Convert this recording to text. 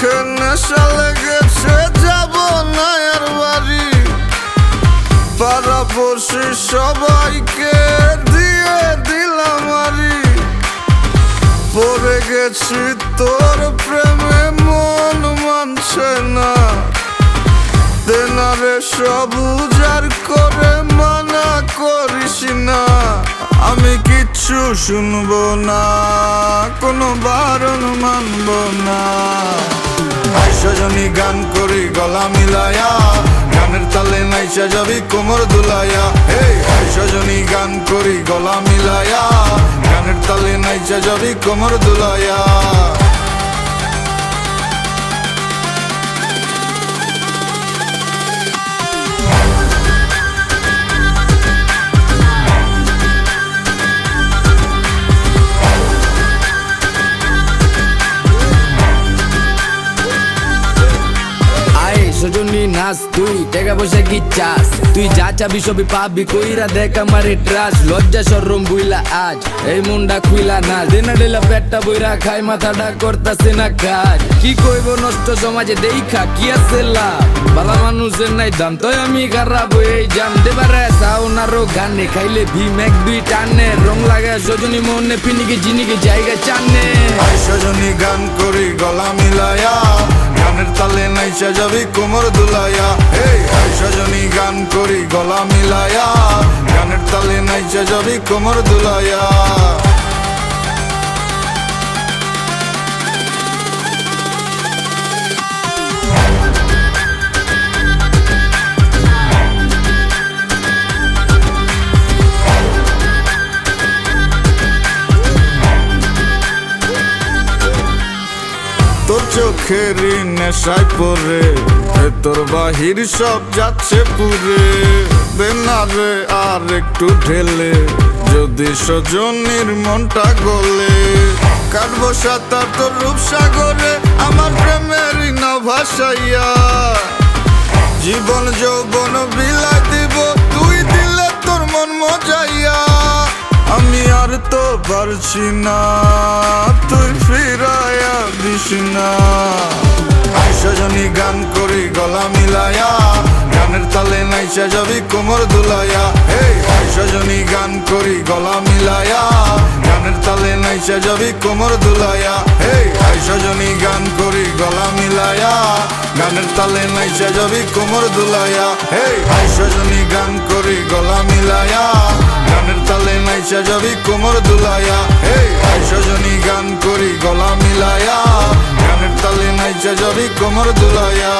চোখে নেশা লেগেছে, যাব না আর বাড়ি। পাড়া পড়শি সবাইকে দিয়ে দিলাম আরি। পড়ে গেছি তোর প্রেমে, মন মানছে না। তেনারে সব উজাড় করে মানা করিস না। আমি কিচ্ছু শুনবো না, কোনো বারণ মানব না। সজনী গান করি গলা মিলায়া, গানের তালে নাইচা যাবি কোমর দুলাইয়া। সজনী গান করি গলা মিলায়া, গানের তালে নাইচা যাবি কোমর দুলাইয়া। সজনী নাচ, তুই টাকা পয়সা কি চাস? তুই যা চাবি সবই পাবি, কইরা দেখ আমারে ট্রাস। লজ্জা শরম বুইলা আজ এই মুন্ডা খুইলা না। দেনা ডেলা পেটটা বইরা খাই, মাথাটা করতাছে না কাজ। কি কইব নষ্ট সমাজে দেখা কি আছে লাভ? বালা মানুষের নাই দাম, তাই আমি খারাপ হয়ে জাম। দেবারে সাউনারও গানে খাইলে ভীম এক দুই টানে। রং লাগে সজনী মনে, পিনিকে জিনিকে জায়গা চানে। সজনী গান করি গলা মিলায়া, গানের তালে নাইচা যাবি কোমর দুলাইয়া। সজনী গান করি গলা মিলায়া, গানের তালে নাইচা যাবি কোমর দুলাইয়া। তোর চোখেরই নেশায় পরে, তোর বাহির সব যাচ্ছে পুরে। দেনারে আর একটু ঢেলে, যদি সজনীর মনটা গলে। কাটবো সাঁতার তোর রূপসাগরে, আমার প্রেমেরই না ভাসাইয়া। জীবন যৌবন বিলাই দিব, তুই দিলে তোর মন মজাইয়া। আমি আর তো পারছি না, তুই ফিরাইয়া দিস না। সজনী গান করি গলা মিলায়া, গানের তালে নাইচা যাবি কোমর দুলাইয়া। সজনী গান করি গলা মিলায়া, গানের তালে নাইচা যাবি কোমর দুলাইয়া। সজনী গান করি গলা মিলায়া, গানের তালে নাইচা যাবি কোমর দুলাইয়া। সজনী গান করি গলা মিলায়া, গানের তালে নাইচা যাবি কোমর দুলাইয়া। সজনী গান করি গলা মিলায়া, গানের তালে নাইচা যাবি কোমর দুলাইয়া।